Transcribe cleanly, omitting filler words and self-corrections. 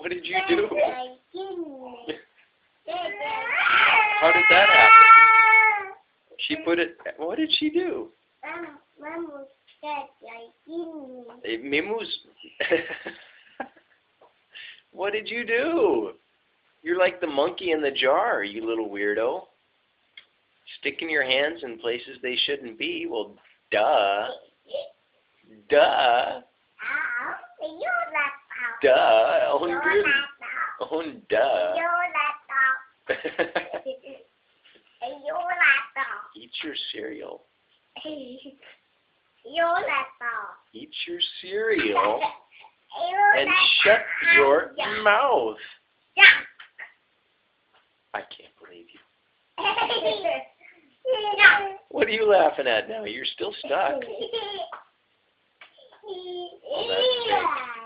What did you do? How did that happen? She put it... What did she do? Mimu's... What did you do? You're like the monkey in the jar, you little weirdo. Sticking your hands in places they shouldn't be. Well, duh. Duh. Duh. Oh, really? Oh, duh. Eat your cereal. Eat your cereal and shut your mouth. I can't believe you. What are you laughing at now? You're still stuck. Oh, that's good.